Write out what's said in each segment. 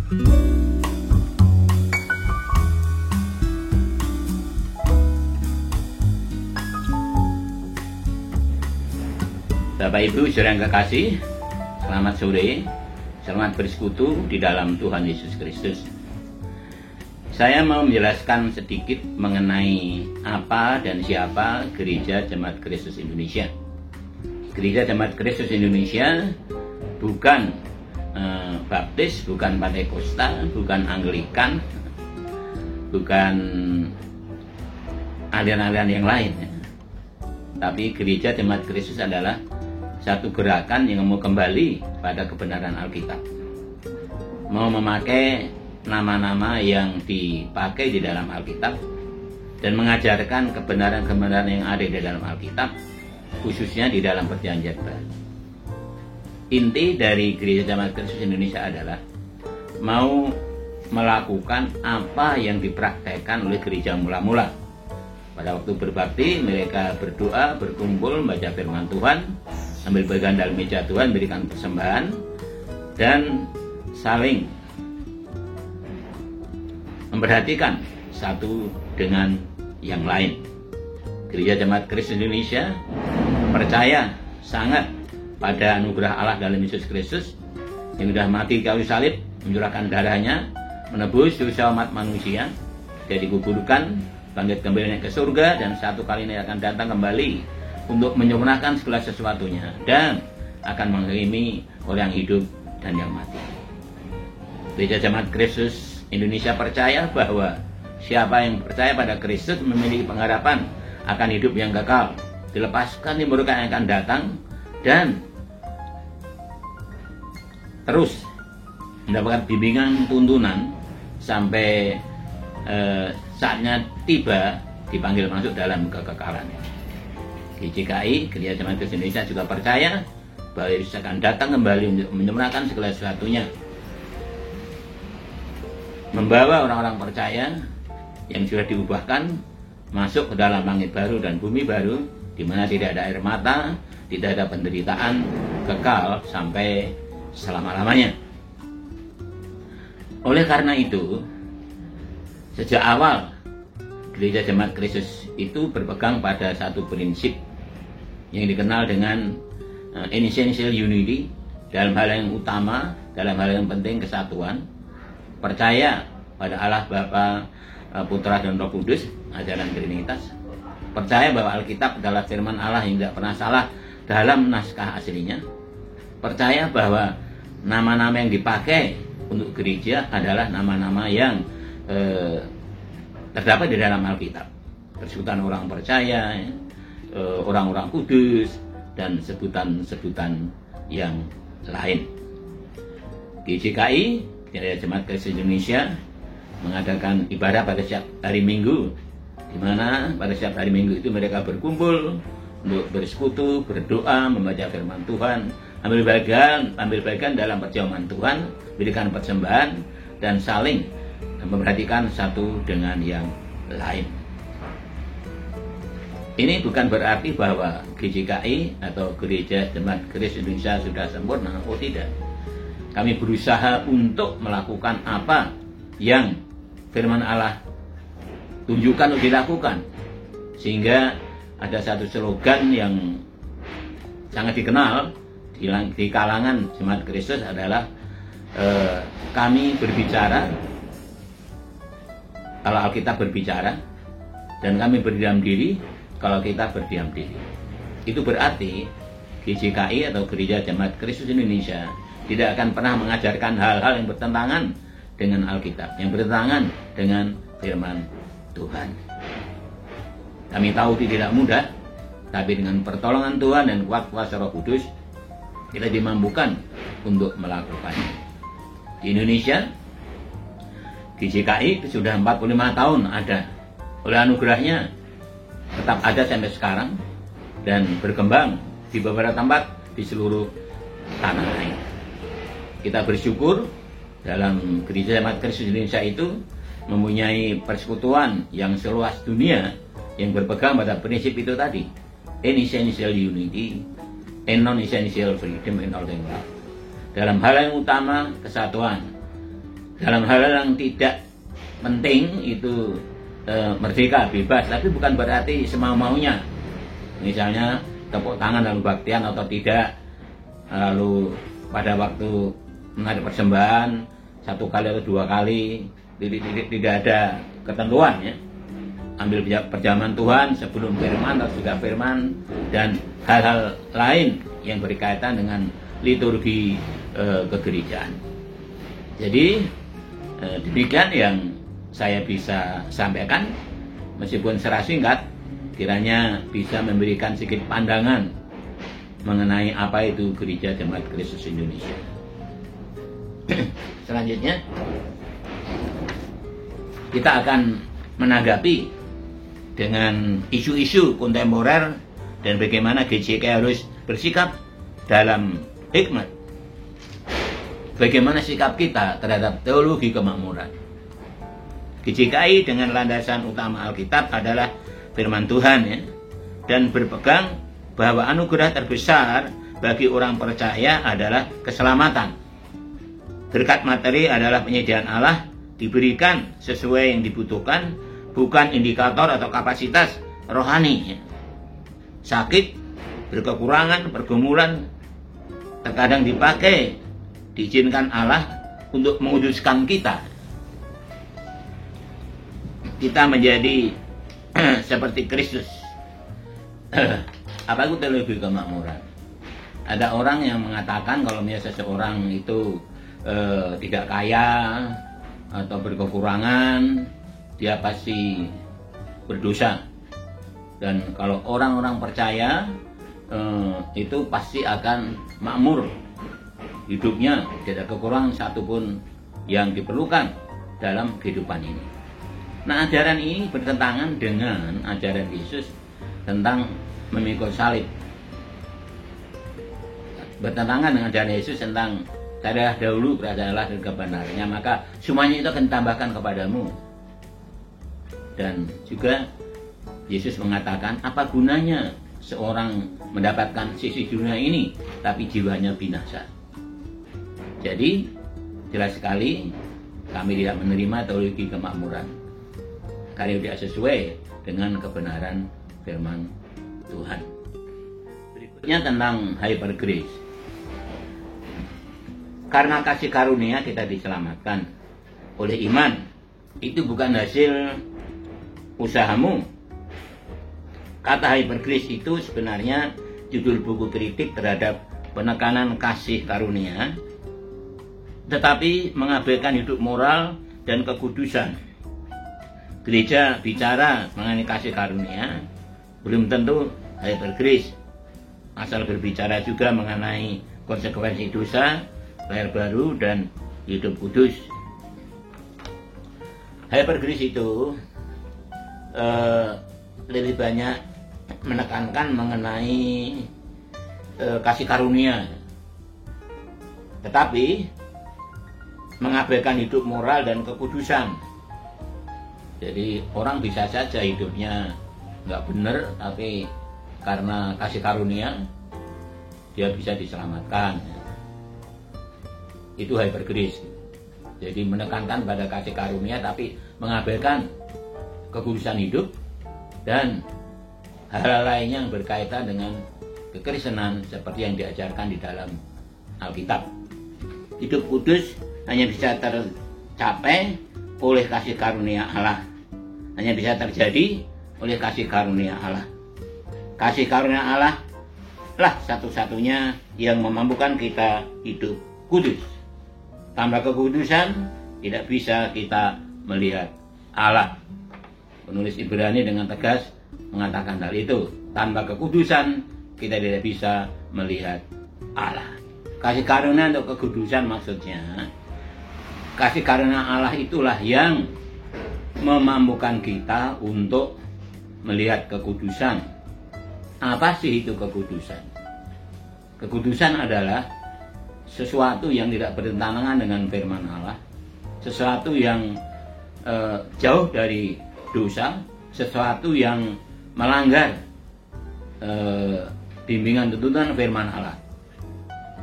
Bapak Ibu saudara yang kekasih, selamat sore, selamat bersekutu di dalam Tuhan Yesus Kristus. Saya mau menjelaskan sedikit mengenai apa dan siapa Gereja Jemaat Kristus Indonesia. Gereja Jemaat Kristus Indonesia bukan Baptis, bukan Pantekosta, bukan Anglikan, bukan aliran-aliran yang lain. Tapi Gereja Jemaat Kristus adalah satu gerakan yang mau kembali pada kebenaran Alkitab, mau memakai nama-nama yang dipakai di dalam Alkitab dan mengajarkan kebenaran-kebenaran yang ada di dalam Alkitab, khususnya di dalam Perjanjian Baru. Inti dari Gereja Jemaat Kristus Indonesia adalah mau melakukan apa yang dipraktekkan oleh gereja mula-mula. Pada waktu berbakti, mereka berdoa, berkumpul, membaca firman Tuhan, ambil bagian dalam meja Tuhan, berikan persembahan, dan saling memperhatikan satu dengan yang lain. Gereja Jemaat Kristus Indonesia percaya sangat pada anugerah Allah dalam Yesus Kristus yang sudah mati di kayu salib, mencurahkan darahnya, menebus dosa umat manusia, jadi dikuburkan, bangkit kembali ke surga, dan satu kali ini akan datang kembali untuk menyempurnakan segala sesuatunya dan akan menghakimi orang yang hidup dan yang mati. Gereja Jemaat Kristus Indonesia percaya bahwa siapa yang percaya pada Kristus memiliki pengharapan akan hidup yang kekal, dilepaskan di murka yang akan datang, dan terus mendapatkan bimbingan tuntunan sampai saatnya tiba dipanggil masuk dalam kekekalan. GJKI, Gereja Jemaat Kristus Indonesia, juga percaya bahwa Yesus akan datang kembali untuk menyempurnakan segala sesuatunya, membawa orang-orang percaya yang sudah diubahkan masuk ke dalam langit baru dan bumi baru, di mana tidak ada air mata, tidak ada penderitaan, kekal sampai selama-lamanya. Oleh karena itu, sejak awal Gereja Jemaat Kristus itu berpegang pada satu prinsip yang dikenal dengan essential unity, dalam hal yang utama, dalam hal yang penting kesatuan, percaya pada Allah Bapa, Putra dan Roh Kudus, ajaran Trinitas, percaya bahwa Alkitab adalah firman Allah yang tidak pernah salah dalam naskah aslinya, percaya bahwa nama-nama yang dipakai untuk gereja adalah nama-nama yang terdapat di dalam Alkitab, persekutuan orang percaya, orang-orang kudus, dan sebutan-sebutan yang lain. GJKI, Gereja Jemaat Kristus Indonesia, mengadakan ibadah pada setiap hari Minggu, di mana pada setiap hari Minggu itu mereka berkumpul untuk bersekutu, berdoa, membaca firman Tuhan, ambil bagian dalam perjamuan Tuhan, berikan persembahan, dan saling memperhatikan satu dengan yang lain. Ini bukan berarti bahwa GJKI atau Gereja Jemaat Kristus Indonesia sudah sempurna, oh tidak. Kami berusaha untuk melakukan apa yang firman Allah tunjukkan untuk dilakukan, sehingga ada satu slogan yang sangat dikenal di kalangan Jemaat Kristus adalah kami berbicara kalau Alkitab berbicara, dan kami berdiam diri kalau kita berdiam diri. Itu berarti GJKI atau Gereja Jemaat Kristus Indonesia tidak akan pernah mengajarkan hal-hal yang bertentangan dengan Alkitab, yang bertentangan dengan firman Tuhan. Kami tahu tidak mudah, tapi dengan pertolongan Tuhan dan kuasa Roh Kudus, kita dimampukan untuk melakukannya. Di Indonesia, GJKI sudah 45 tahun ada. Oleh anugerahnya tetap ada sampai sekarang dan berkembang di beberapa tempat di seluruh tanah air. Kita bersyukur dalam Gereja Jemaat Kristus Indonesia itu mempunyai persekutuan yang seluas dunia yang berpegang pada prinsip itu tadi, essential unity and non-essential freedom in all things. Dalam hal yang utama kesatuan, dalam hal yang tidak penting itu merdeka, bebas, tapi bukan berarti semau-maunya. Misalnya tepuk tangan lalu baktian atau tidak, lalu pada waktu menarik persembahan 1 kali atau 2 kali, tidak ada ketentuan ya. Ambil perjamuan Tuhan sebelum firman atau sudah firman, dan hal-hal lain yang berkaitan dengan liturgi kegerejaan. Jadi demikian yang saya bisa sampaikan, meskipun secara singkat, kiranya bisa memberikan sedikit pandangan mengenai apa itu Gereja Jemaat Kristus Indonesia. Selanjutnya kita akan menanggapi dengan isu-isu kontemporer dan bagaimana GJK harus bersikap dalam hikmat. Bagaimana sikap kita terhadap teologi kemakmuran. GJKI dengan landasan utama Alkitab adalah firman Tuhan ya, dan berpegang bahwa anugerah terbesar bagi orang percaya adalah keselamatan. Berkat materi adalah penyediaan Allah, diberikan sesuai yang dibutuhkan, bukan indikator atau kapasitas rohani ya. Sakit, berkekurangan, pergumulan terkadang diizinkan Allah untuk menguduskan kita. Kita menjadi seperti Kristus. Apa itu teologi kemakmuran? Ada orang yang mengatakan kalau misalnya seseorang itu tidak kaya atau berkekurangan, dia pasti berdosa. Dan kalau orang-orang percaya itu pasti akan makmur hidupnya, tidak ada kekurangan satupun yang diperlukan dalam kehidupan ini. Nah, ajaran ini bertentangan dengan ajaran Yesus tentang memikul salib. Bertentangan dengan ajaran Yesus tentang carilah dahulu kerajaan Allah dan kebenarannya, maka semuanya itu akan ditambahkan kepadamu. Dan juga Yesus mengatakan, apa gunanya seorang mendapatkan sisi dunia ini tapi jiwanya binasa. Jadi jelas sekali kami tidak menerima teologi kemakmuran karena tidak sesuai dengan kebenaran firman Tuhan. Berikutnya tentang hyper grace. Karena kasih karunia kita diselamatkan oleh iman. Itu bukan hasil usahamu. Kata hyper grace itu sebenarnya judul buku kritik terhadap penekanan kasih karunia, tetapi mengabaikan hidup moral dan kekudusan. Gereja bicara mengenai kasih karunia, belum tentu hyper grace. Asal berbicara juga mengenai konsekuensi dosa, lahir baru, dan hidup kudus. Hyper grace itu lebih banyak menekankan mengenai kasih karunia, tetapi mengabaikan hidup moral dan kekudusan. Jadi orang bisa saja hidupnya nggak benar, tapi karena kasih karunia dia bisa diselamatkan. Itu hyper grace. Jadi menekankan pada kasih karunia tapi mengabaikan kekudusan hidup dan hal-hal lainnya yang berkaitan dengan kekristenan seperti yang diajarkan di dalam Alkitab. Hidup kudus hanya bisa tercapai oleh kasih karunia Allah. Hanya bisa terjadi oleh kasih karunia Allah. Kasih karunia Allah lah satu-satunya yang memampukan kita hidup kudus. Tanpa kekudusan tidak bisa kita melihat Allah. Penulis Ibrani dengan tegas mengatakan hal itu. Tanpa kekudusan kita tidak bisa melihat Allah. Kasih karunia untuk kekudusan maksudnya, kasih karunia Allah itulah yang memampukan kita untuk melihat kekudusan. Apa sih itu kekudusan? Kekudusan adalah sesuatu yang tidak bertentangan dengan firman Allah, sesuatu yang jauh dari dosa, sesuatu yang melanggar bimbingan tuntunan firman Allah.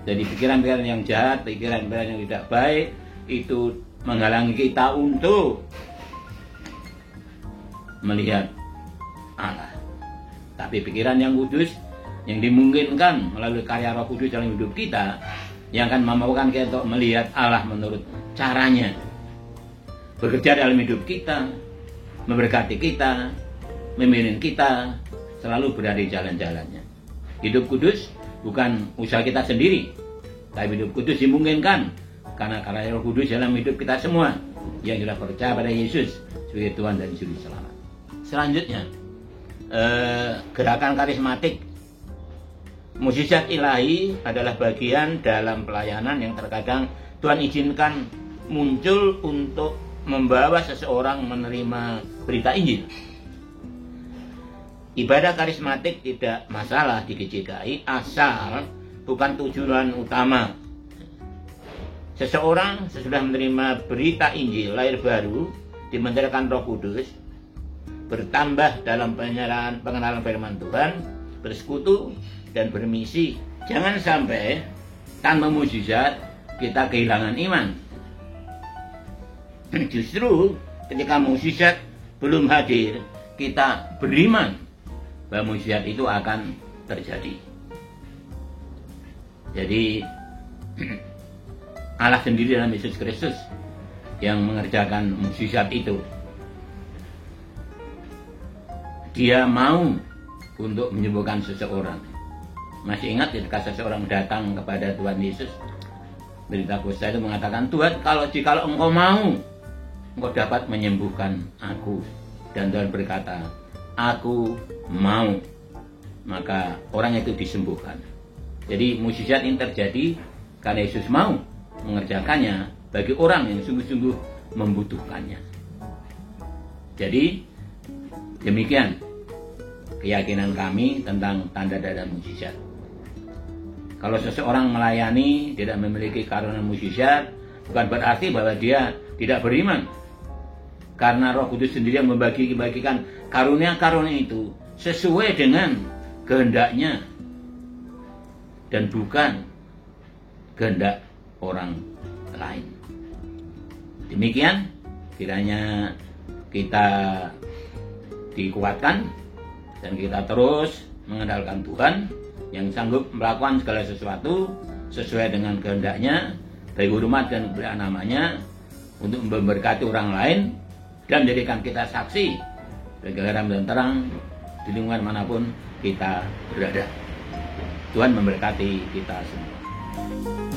Jadi pikiran-pikiran yang jahat, pikiran-pikiran yang tidak baik itu menghalangi kita untuk melihat Allah. Tapi pikiran yang kudus, yang dimungkinkan melalui karya Roh Kudus dalam hidup kita, yang akan memampukan kita untuk melihat Allah menurut caranya, bekerja dalam hidup kita, memberkati kita, memimpin kita, selalu berada di jalan-jalannya. Hidup kudus bukan usaha kita sendiri, tapi hidup kudus dimungkinkan karena karya Roh Kudus dalam hidup kita semua yang sudah percaya pada Yesus sebagai Tuhan dan Juru Selamat. Selanjutnya, gerakan karismatik. Mukjizat ilahi adalah bagian dalam pelayanan yang terkadang Tuhan izinkan muncul untuk membawa seseorang menerima berita Injil. Ibadah karismatik tidak masalah di GJKI asal bukan tujuan utama. Seseorang sesudah menerima berita Injil lahir baru, dimenterkan Roh Kudus, bertambah dalam pengenalan firman Tuhan, bersekutu dan bermisi. Jangan sampai tanpa mukjizat kita kehilangan iman. Justru ketika mukjizat belum hadir, kita beriman bahwa mukjizat itu akan terjadi. Jadi Allah sendiri dalam Yesus Kristus yang mengerjakan mukjizat itu. Dia mau untuk menyembuhkan seseorang. Masih ingat ketika seseorang datang kepada Tuhan Yesus, berita kusta itu mengatakan, Tuhan, jikalau engkau mau, engkau dapat menyembuhkan aku. Dan Tuhan berkata, aku mau. Maka orang itu disembuhkan. Jadi mukjizat ini terjadi karena Yesus mau mengerjakannya bagi orang yang sungguh-sungguh membutuhkannya. Jadi demikian keyakinan kami tentang tanda-tanda mukjizat. Kalau seseorang melayani tidak memiliki karunia mukjizat, bukan berarti bahwa dia tidak beriman. Karena Roh Kudus sendiri yang membagikan karunia-karunia itu sesuai dengan kehendaknya dan bukan kehendak orang lain. Demikian kiranya kita dikuatkan dan kita terus mengandalkan Tuhan yang sanggup melakukan segala sesuatu sesuai dengan kehendaknya, baik hormat dan kemuliaan namanya, untuk memberkati orang lain dan menjadikan kita saksi bagi garam dan terang di lingkungan manapun kita berada. Tuhan memberkati kita semua.